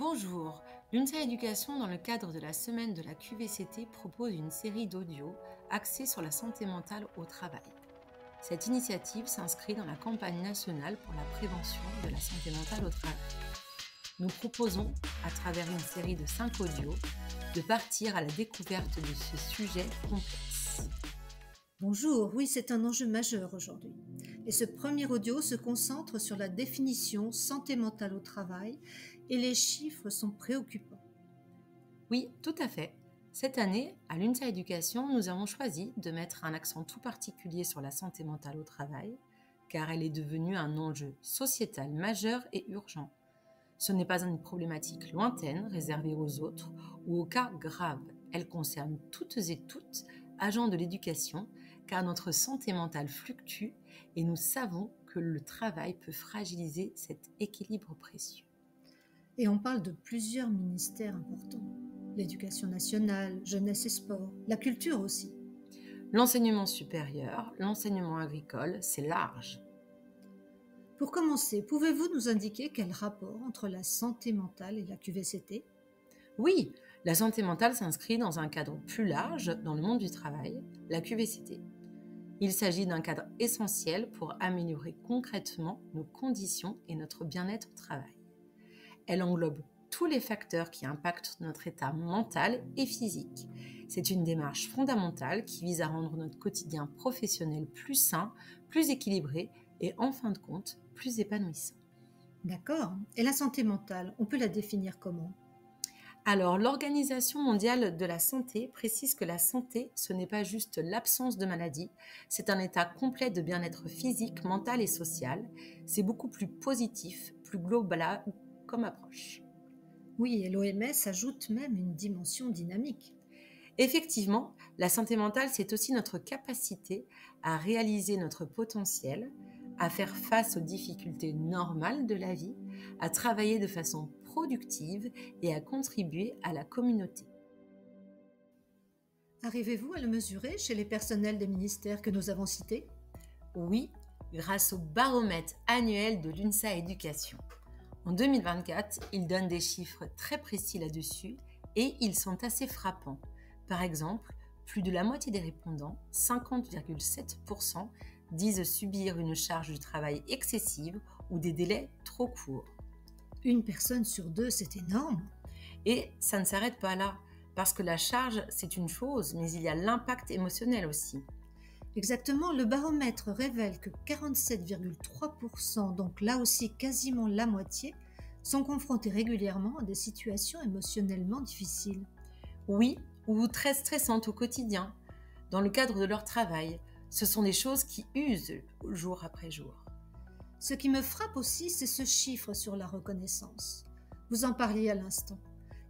Bonjour, l'UNSA Éducation, dans le cadre de la semaine de la QVCT, propose une série d'audios axée sur la santé mentale au travail. Cette initiative s'inscrit dans la campagne nationale pour la prévention de la santé mentale au travail. Nous proposons, à travers une série de 5 audios, de partir à la découverte de ce sujet complexe. Bonjour, oui, c'est un enjeu majeur aujourd'hui. Et ce premier audio se concentre sur la définition santé mentale au travail et les chiffres sont préoccupants. Oui, tout à fait. Cette année, à l'UNSA Éducation, nous avons choisi de mettre un accent tout particulier sur la santé mentale au travail, car elle est devenue un enjeu sociétal majeur et urgent. Ce n'est pas une problématique lointaine réservée aux autres ou aux cas graves. Elle concerne toutes et toutes, agents de l'éducation, car notre santé mentale fluctue et nous savons que le travail peut fragiliser cet équilibre précieux. Et on parle de plusieurs ministères importants. L'éducation nationale, jeunesse et sport, la culture aussi. L'enseignement supérieur, l'enseignement agricole, c'est large. Pour commencer, pouvez-vous nous indiquer quel rapport entre la santé mentale et la QVCT? Oui, la santé mentale s'inscrit dans un cadre plus large dans le monde du travail, la QVCT. Il s'agit d'un cadre essentiel pour améliorer concrètement nos conditions et notre bien-être au travail. Elle englobe tous les facteurs qui impactent notre état mental et physique. C'est une démarche fondamentale qui vise à rendre notre quotidien professionnel plus sain, plus équilibré et en fin de compte, plus épanouissant. D'accord. Et la santé mentale, on peut la définir comment? Alors, l'Organisation mondiale de la santé précise que la santé, ce n'est pas juste l'absence de maladie, c'est un état complet de bien-être physique, mental et social. C'est beaucoup plus positif, plus global comme approche. Oui, et l'OMS ajoute même une dimension dynamique. Effectivement, la santé mentale, c'est aussi notre capacité à réaliser notre potentiel, à faire face aux difficultés normales de la vie, à travailler de façon productive et à contribuer à la communauté. Arrivez-vous à le mesurer chez les personnels des ministères que nous avons cités? Oui, grâce au baromètre annuel de l'UNSA Éducation. En 2024, il donne des chiffres très précis là-dessus et ils sont assez frappants. Par exemple, plus de la moitié des répondants, 50,7%, disent subir une charge de travail excessive ou des délais trop courts. Une personne sur deux, c'est énorme. Et ça ne s'arrête pas là, parce que la charge, c'est une chose, mais il y a l'impact émotionnel aussi. Exactement, le baromètre révèle que 47,3%, donc là aussi quasiment la moitié, sont confrontés régulièrement à des situations émotionnellement difficiles. Oui, ou très stressantes au quotidien, dans le cadre de leur travail. Ce sont des choses qui usent jour après jour. Ce qui me frappe aussi, c'est ce chiffre sur la reconnaissance. Vous en parliez à l'instant.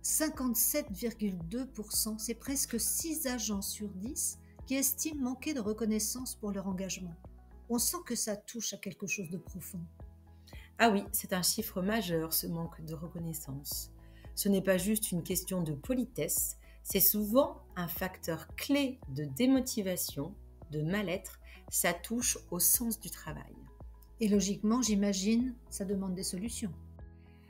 57,2%, c'est presque 6 agents sur 10 qui estiment manquer de reconnaissance pour leur engagement. On sent que ça touche à quelque chose de profond. Ah oui, c'est un chiffre majeur, ce manque de reconnaissance. Ce n'est pas juste une question de politesse, c'est souvent un facteur clé de démotivation, de mal-être, ça touche au sens du travail. Et logiquement, j'imagine, ça demande des solutions.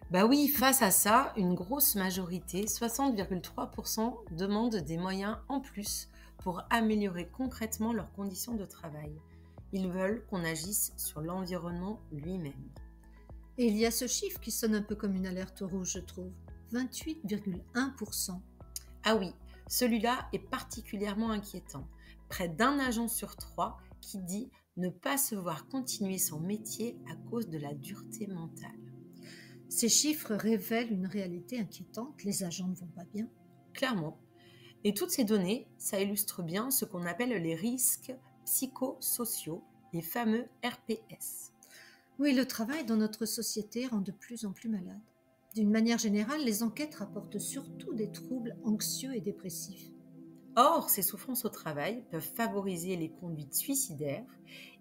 Bah oui, face à ça, une grosse majorité, 60,3%, demandent des moyens en plus pour améliorer concrètement leurs conditions de travail. Ils veulent qu'on agisse sur l'environnement lui-même. Et il y a ce chiffre qui sonne un peu comme une alerte rouge, je trouve. 28,1%. Ah oui, celui-là est particulièrement inquiétant. Près d'un agent sur 3 qui dit ne pas se voir continuer son métier à cause de la dureté mentale. Ces chiffres révèlent une réalité inquiétante, les agents ne vont pas bien. Clairement. Et toutes ces données, ça illustre bien ce qu'on appelle les risques psychosociaux, les fameux RPS. Oui, le travail dans notre société rend de plus en plus malade. D'une manière générale, les enquêtes rapportent surtout des troubles anxieux et dépressifs. Or, ces souffrances au travail peuvent favoriser les conduites suicidaires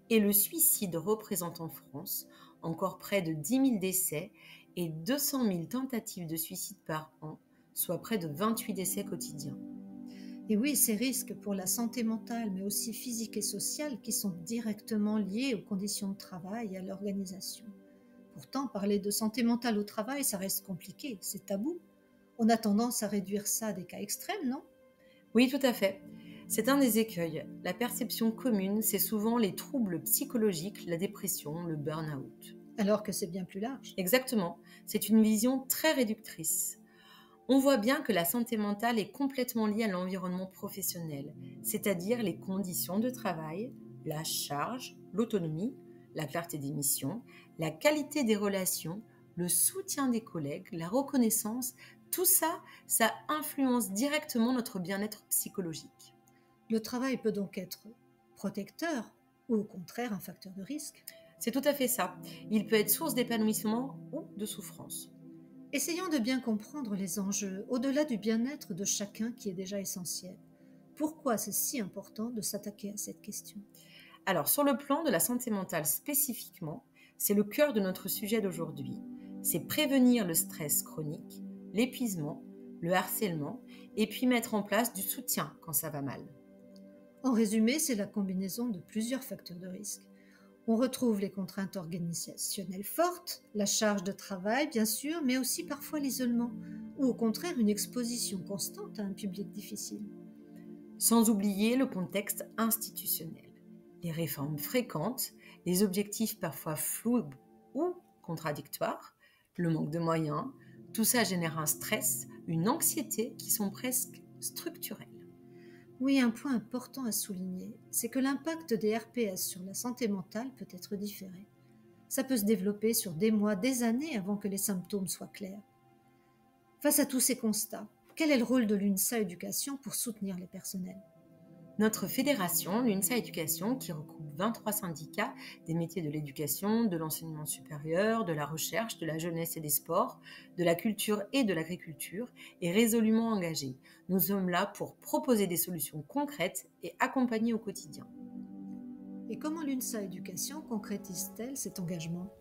et le suicide représente en France encore près de 10 000 décès et 200 000 tentatives de suicide par an, soit près de 28 décès quotidiens. Et oui, ces risques pour la santé mentale, mais aussi physique et sociale, qui sont directement liés aux conditions de travail et à l'organisation. Pourtant, parler de santé mentale au travail, ça reste compliqué, c'est tabou. On a tendance à réduire ça à des cas extrêmes, non? Oui, tout à fait. C'est un des écueils. La perception commune, c'est souvent les troubles psychologiques, la dépression, le burn-out. Alors que c'est bien plus large. Exactement. C'est une vision très réductrice. On voit bien que la santé mentale est complètement liée à l'environnement professionnel, c'est-à-dire les conditions de travail, la charge, l'autonomie, la clarté des missions, la qualité des relations, le soutien des collègues, la reconnaissance. Tout ça, ça influence directement notre bien-être psychologique. Le travail peut donc être protecteur ou au contraire un facteur de risque. C'est tout à fait ça. Il peut être source d'épanouissement ou de souffrance. Essayons de bien comprendre les enjeux, au-delà du bien-être de chacun qui est déjà essentiel. Pourquoi c'est si important de s'attaquer à cette question? Alors, sur le plan de la santé mentale spécifiquement, c'est le cœur de notre sujet d'aujourd'hui. C'est prévenir le stress chronique, l'épuisement, le harcèlement, et puis mettre en place du soutien quand ça va mal. En résumé, c'est la combinaison de plusieurs facteurs de risque. On retrouve les contraintes organisationnelles fortes, la charge de travail bien sûr, mais aussi parfois l'isolement, ou au contraire une exposition constante à un public difficile. Sans oublier le contexte institutionnel. Les réformes fréquentes, les objectifs parfois flous ou contradictoires, le manque de moyens, tout ça génère un stress, une anxiété qui sont presque structurelles. Oui, un point important à souligner, c'est que l'impact des RPS sur la santé mentale peut être différé. Ça peut se développer sur des mois, des années avant que les symptômes soient clairs. Face à tous ces constats, quel est le rôle de l'UNSA Éducation pour soutenir les personnels? Notre fédération, l'UNSA Éducation, qui regroupe 23 syndicats des métiers de l'éducation, de l'enseignement supérieur, de la recherche, de la jeunesse et des sports, de la culture et de l'agriculture, est résolument engagée. Nous sommes là pour proposer des solutions concrètes et accompagner au quotidien. Et comment l'UNSA Éducation concrétise-t-elle cet engagement?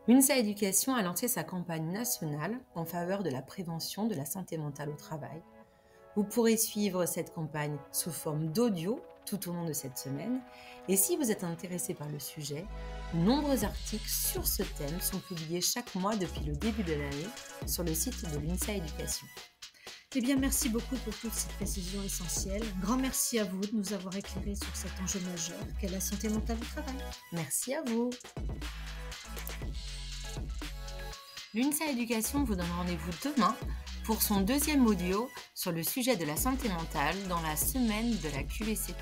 L'UNSA Éducation a lancé sa campagne nationale en faveur de la prévention de la santé mentale au travail. Vous pourrez suivre cette campagne sous forme d'audio tout au long de cette semaine. Et si vous êtes intéressé par le sujet, de nombreux articles sur ce thème sont publiés chaque mois depuis le début de l'année sur le site de l'UNSA Éducation. Eh bien, merci beaucoup pour toutes ces précisions essentielles. Un grand merci à vous de nous avoir éclairés sur cet enjeu majeur qu'est la santé mentale au travail. Merci à vous. L'UNSA Éducation vous donne rendez-vous demain pour son deuxième audio sur le sujet de la santé mentale dans la semaine de la QVCT.